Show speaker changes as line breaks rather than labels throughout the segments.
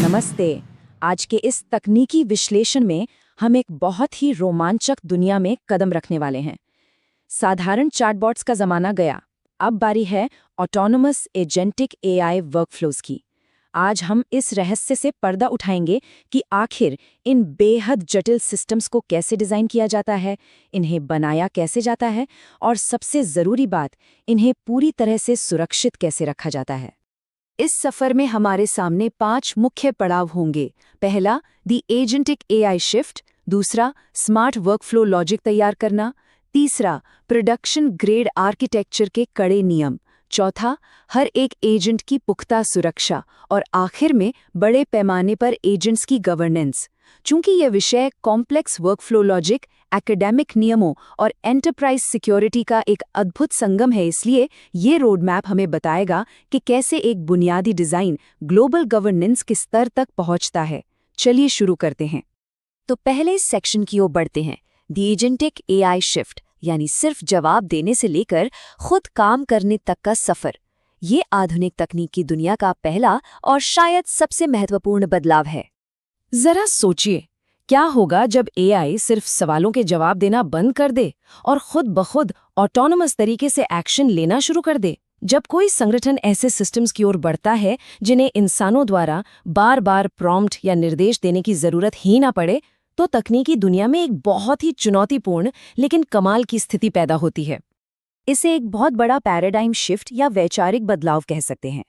नमस्ते। आज के इस तकनीकी विश्लेषण में हम एक बहुत ही रोमांचक दुनिया में कदम रखने वाले हैं। साधारण चैटबॉट्स का जमाना गया, अब बारी है ऑटोनोमस एजेंटिक एआई वर्कफ्लोज की। आज हम इस रहस्य से पर्दा उठाएंगे कि आखिर इन बेहद जटिल सिस्टम्स को कैसे डिज़ाइन किया जाता है, इन्हें बनाया कैसे जाता है और सबसे ज़रूरी बात, इन्हें पूरी तरह से सुरक्षित कैसे रखा जाता है। इस सफर में हमारे सामने 5 मुख्य पड़ाव होंगे। पहला, द एजेंटिक एआई शिफ्ट। दूसरा, स्मार्ट वर्कफ्लो लॉजिक तैयार करना। तीसरा, प्रोडक्शन ग्रेड आर्किटेक्चर के कड़े नियम। चौथा, हर एक एजेंट की पुख्ता सुरक्षा। और आखिर में बड़े पैमाने पर एजेंट्स की गवर्नेंस। चूंकि यह विषय कॉम्प्लेक्स वर्कफ्लो लॉजिक, एकेडमिक नियमों और एंटरप्राइज सिक्योरिटी का एक अद्भुत संगम है, इसलिए ये रोड मैप हमें बताएगा कि कैसे एक बुनियादी डिज़ाइन ग्लोबल गवर्नेंस के स्तर तक पहुंचता है। चलिए शुरू करते हैं। तो पहले इस सेक्शन की ओर बढ़ते हैं, द एजेंटिक एआई शिफ्ट, यानी सिर्फ जवाब देने से लेकर खुद काम करने तक का सफ़र। ये आधुनिक तकनीक की दुनिया का पहला और शायद सबसे महत्वपूर्ण बदलाव है।
जरा सोचिए, क्या होगा जब एआई सिर्फ सवालों के जवाब देना बंद कर दे और खुद ब खुद ऑटोनोमस तरीके से एक्शन लेना शुरू कर दे? जब कोई संगठन ऐसे सिस्टम्स की ओर बढ़ता है जिन्हें इंसानों द्वारा बार बार प्रॉम्प्ट या निर्देश देने की जरूरत ही ना पड़े, तो तकनीकी दुनिया में एक बहुत ही चुनौतीपूर्ण लेकिन कमाल की स्थिति पैदा होती है।
इसे एक बहुत बड़ा पैराडाइम शिफ्ट या वैचारिक बदलाव कह सकते हैं।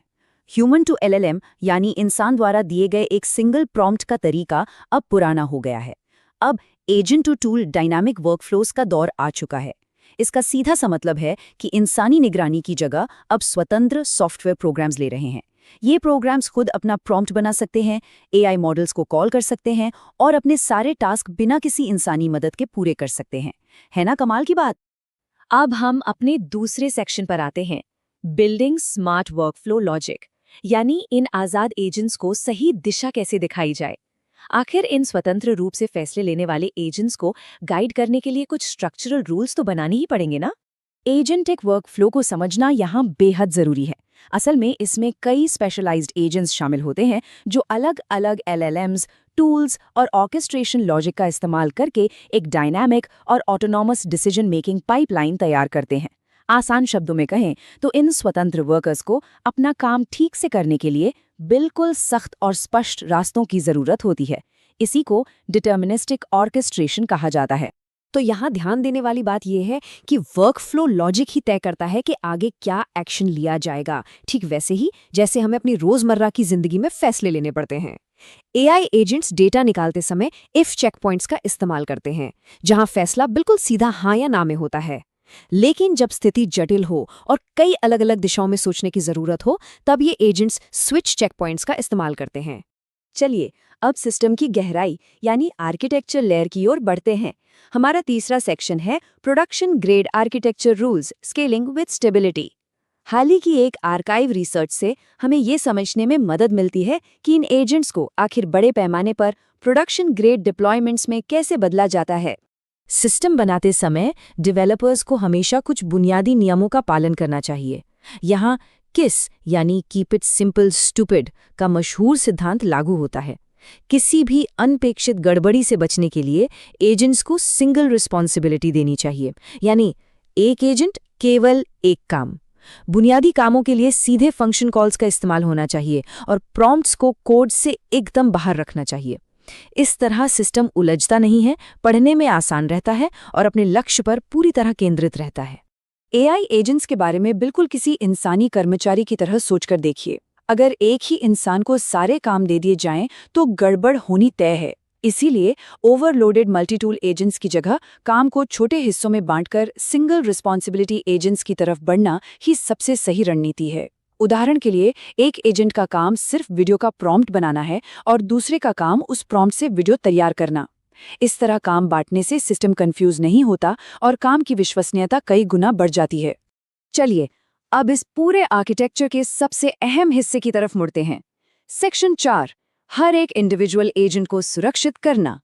ह्यूमन टू एलएलएम यानी इंसान द्वारा दिए गए एक सिंगल प्रॉम्प्ट का तरीका अब पुराना हो गया है। अब agent to tool dynamic workflows का दौर आ चुका है। इसका सीधा सा मतलब है कि इंसानी निगरानी की जगह अब स्वतंत्र सॉफ्टवेयर प्रोग्राम्स ले रहे हैं। ये प्रोग्राम्स खुद अपना प्रॉम्प्ट बना सकते हैं, एआई मॉडल्स को कॉल कर सकते हैं और अपने सारे टास्क बिना किसी इंसानी मदद के पूरे कर सकते हैं। है ना कमाल की बात? अब हम अपने दूसरे सेक्शन पर आते हैं, बिल्डिंग स्मार्ट वर्कफ्लो लॉजिक, यानी इन आज़ाद एजेंट्स को सही दिशा कैसे दिखाई जाए। आखिर इन स्वतंत्र रूप से फैसले लेने वाले एजेंट्स को गाइड करने के लिए कुछ स्ट्रक्चरल रूल्स तो बनाने ही पड़ेंगे ना। एजेंटिक वर्कफ्लो को समझना यहाँ बेहद ज़रूरी है। असल में इसमें कई स्पेशलाइज्ड एजेंट्स शामिल होते हैं जो अलग अलग एलएलएम्स, टूल्स और ऑर्केस्ट्रेशन लॉजिक का इस्तेमाल करके एक डायनामिक और ऑटोनॉमस डिसीजन मेकिंग पाइपलाइन तैयार करते हैं। आसान शब्दों में कहें तो इन स्वतंत्र वर्कर्स को अपना काम ठीक से करने के लिए बिल्कुल सख्त और स्पष्ट रास्तों की ज़रूरत होती है। इसी को डिटर्मिनिस्टिक ऑर्केस्ट्रेशन कहा जाता है। तो यहाँ ध्यान देने वाली बात यह है कि वर्कफ्लो लॉजिक ही तय करता है कि आगे क्या एक्शन लिया जाएगा, ठीक वैसे ही जैसे हमें अपनी रोजमर्रा की जिंदगी में फैसले लेने पड़ते हैं। एआई एजेंट्स डेटा निकालते समय इफ चेक पॉइंट्स का इस्तेमाल करते हैं, जहां फैसला बिल्कुल सीधा हाँ या ना में होता है। लेकिन जब स्थिति जटिल हो और कई अलग अलग दिशाओं में सोचने की जरूरत हो, तब ये एजेंट्स स्विच चेक पॉइंट्स का इस्तेमाल करते हैं। चलिए अब सिस्टम की गहराई यानी आर्किटेक्चर लेयर की ओर बढ़ते हैं। हमारा तीसरा सेक्शन है production grade architecture rules, scaling with stability. हाल ही की एक आर्काइव रिसर्च से हमें ये समझने में मदद मिलती है कि इन एजेंट्स को आखिर बड़े पैमाने पर प्रोडक्शन ग्रेड डिप्लॉयमेंट्स में कैसे बदला जाता है। सिस्टम बनाते समय डेवलपर्स को हमेशा कुछ बुनियादी नियमों का पालन करना चाहिए। यहाँ किस यानी कीप इट सिंपल स्टूपिड का मशहूर सिद्धांत लागू होता है। किसी भी अनपेक्षित गड़बड़ी से बचने के लिए एजेंट्स को सिंगल रिस्पॉन्सिबिलिटी देनी चाहिए, यानी एक एजेंट केवल एक काम। बुनियादी कामों के लिए सीधे फंक्शन कॉल्स का इस्तेमाल होना चाहिए और प्रॉम्प्ट्स को कोड से एकदम बाहर रखना चाहिए। इस तरह सिस्टम उलझता नहीं है, पढ़ने में आसान रहता है और अपने लक्ष्य पर पूरी तरह केंद्रित रहता है। एआई एजेंट्स के बारे में बिल्कुल किसी इंसानी कर्मचारी की तरह सोचकर देखिए। अगर एक ही इंसान को सारे काम दे दिए जाएं तो गड़बड़ होनी तय है। इसीलिए ओवरलोडेड मल्टीटूल एजेंट्स की जगह काम को छोटे हिस्सों में बांटकर सिंगल रिस्पॉन्सिबिलिटी एजेंट्स की तरफ बढ़ना ही सबसे सही रणनीति है। उदाहरण के लिए एक एजेंट का काम सिर्फ वीडियो का प्रॉम्प्ट बनाना है और दूसरे का काम उस प्रॉम्प्ट से वीडियो तैयार करना। इस तरह काम बांटने से सिस्टम कंफ्यूज नहीं होता और काम की विश्वसनीयता कई गुना बढ़ जाती है। चलिए अब इस पूरे आर्किटेक्चर के सबसे अहम हिस्से की तरफ मुड़ते हैं। सेक्शन 4, हर एक इंडिविजुअल एजेंट को सुरक्षित करना।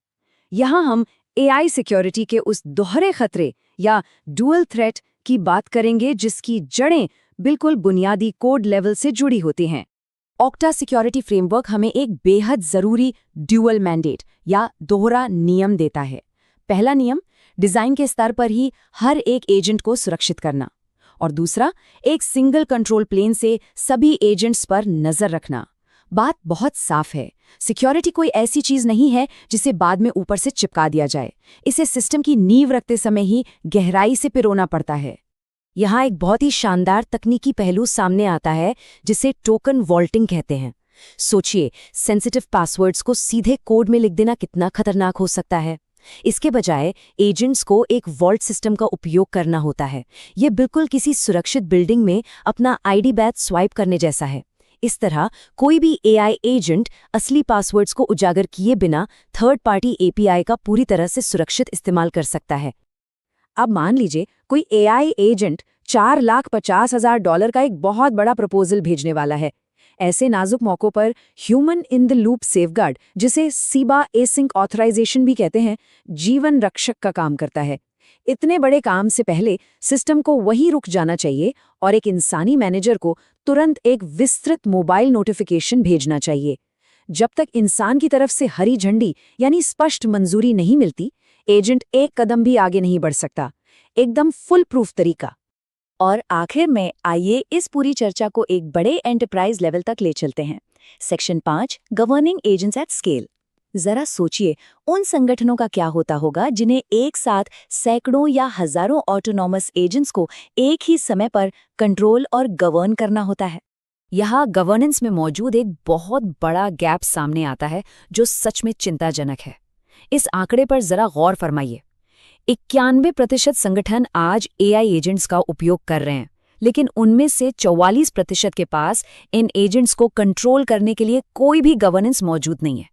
यहाँ हम एआई सिक्योरिटी के उस दोहरे खतरे या डुअल थ्रेट की बात करेंगे जिसकी जड़ें बिल्कुल बुनियादी कोड लेवल से जुड़ी होती हैं। ऑक्टा सिक्योरिटी फ्रेमवर्क हमें एक बेहद जरूरी ड्यूअल मैंडेट या दोहरा नियम देता है। पहला नियम, डिजाइन के स्तर पर ही हर एक एजेंट को सुरक्षित करना, और दूसरा, एक सिंगल कंट्रोल प्लेन से सभी एजेंट्स पर नजर रखना। बात बहुत साफ है, सिक्योरिटी कोई ऐसी चीज नहीं है जिसे बाद में ऊपर से चिपका दिया जाए। इसे सिस्टम की नींव रखते समय ही गहराई से पिरोना पड़ता है। यहाँ एक बहुत ही शानदार तकनीकी पहलू सामने आता है जिसे टोकन वॉल्टिंग कहते हैं। सोचिए, सेंसिटिव पासवर्ड्स को सीधे कोड में लिख देना कितना खतरनाक हो सकता है। इसके बजाय एजेंट्स को एक वॉल्ट सिस्टम का उपयोग करना होता है। ये बिल्कुल किसी सुरक्षित बिल्डिंग में अपना आईडी बैज स्वाइप करने जैसा है। इस तरह कोई भी एआई एजेंट असली पासवर्ड्स को उजागर किए बिना थर्ड पार्टी एपीआई का पूरी तरह से सुरक्षित इस्तेमाल कर सकता है। अब मान लीजिए कोई एआई एजेंट $4,50,000 का एक बहुत बड़ा प्रपोजल भेजने वाला है। ऐसे नाजुक मौकों पर human in the loop safeguard, जिसे सीबा एसिंक ऑथराइजेशन भी कहते हैं, जीवन रक्षक का काम करता है। इतने बड़े काम से पहले सिस्टम को वहीं रुक जाना चाहिए और एक इंसानी मैनेजर को तुरंत एक विस्तृत मोबाइल नोटिफिकेशन भेजना चाहिए। जब तक इंसान की तरफ से हरी झंडी यानी स्पष्ट मंजूरी नहीं मिलती, एजेंट एक कदम भी आगे नहीं बढ़ सकता। एकदम फुल प्रूफ तरीका। और आखिर में आइए इस पूरी चर्चा को एक बड़े एंटरप्राइज लेवल तक ले चलते हैं। Section 5, governing agents at scale. जरा सोचिए, उन संगठनों का क्या होता होगा जिन्हें एक साथ सैकड़ों या हजारों ऑटोनॉमस एजेंट्स को एक ही समय पर कंट्रोल और गवर्न करना होता है। यहाँ गवर्नेंस में मौजूद एक बहुत बड़ा गैप सामने आता है जो सच में चिंताजनक है। इस आंकड़े पर जरा गौर फरमाइए। 91% संगठन आज एआई एजेंट्स का उपयोग कर रहे हैं, लेकिन उनमें से 44% के पास इन एजेंट्स को कंट्रोल करने के लिए कोई भी गवर्नेंस मौजूद नहीं है।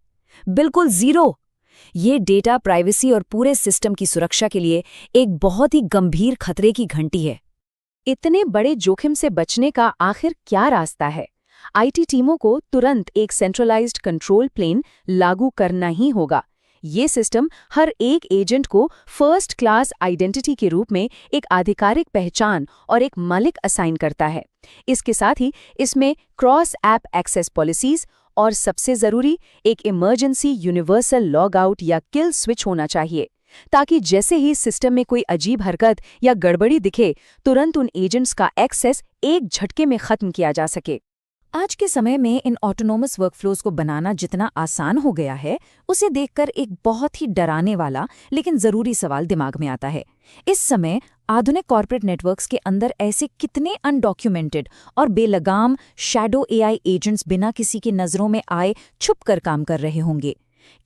बिल्कुल जीरो। ये डेटा प्राइवेसी और पूरे सिस्टम की सुरक्षा के लिए एक बहुत ही गंभीर खतरे की घंटी है। इतने बड़े जोखिम से बचने का आखिर क्या रास्ता है? आईटी टीमों को तुरंत एक सेंट्रलाइज्ड कंट्रोल प्लेन लागू करना ही होगा। ये सिस्टम हर एक एजेंट को फर्स्ट क्लास आइडेंटिटी के रूप में एक आधिकारिक पहचान और एक मालिक असाइन करता है। इसके साथ ही इसमें क्रॉस ऐप एक्सेस पॉलिसीज और सबसे जरूरी एक इमरजेंसी यूनिवर्सल लॉग आउट या किल स्विच होना चाहिए, ताकि जैसे ही सिस्टम में कोई अजीब हरकत या गड़बड़ी दिखे, तुरंत उन एजेंट्स का एक्सेस एक झटके में खत्म किया जा सके। आज के समय में इन ऑटोनोमस वर्कफ्लोज को बनाना जितना आसान हो गया है, उसे देखकर एक बहुत ही डराने वाला लेकिन जरूरी सवाल दिमाग में आता है। इस समय आधुनिक कॉर्पोरेट नेटवर्क्स के अंदर ऐसे कितने अनडॉक्यूमेंटेड और बेलगाम शैडो एआई एजेंट्स बिना किसी की नजरों में आए छुपकर काम कर रहे होंगे?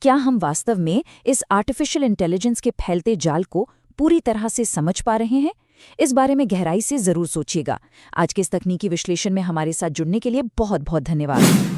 क्या हम वास्तव में इस आर्टिफिशियल इंटेलिजेंस के फैलते जाल को पूरी तरह से समझ पा रहे हैं? इस बारे में गहराई से जरूर सोचिएगा। आज के इस तकनीकी विश्लेषण में हमारे साथ जुड़ने के लिए बहुत बहुत धन्यवाद।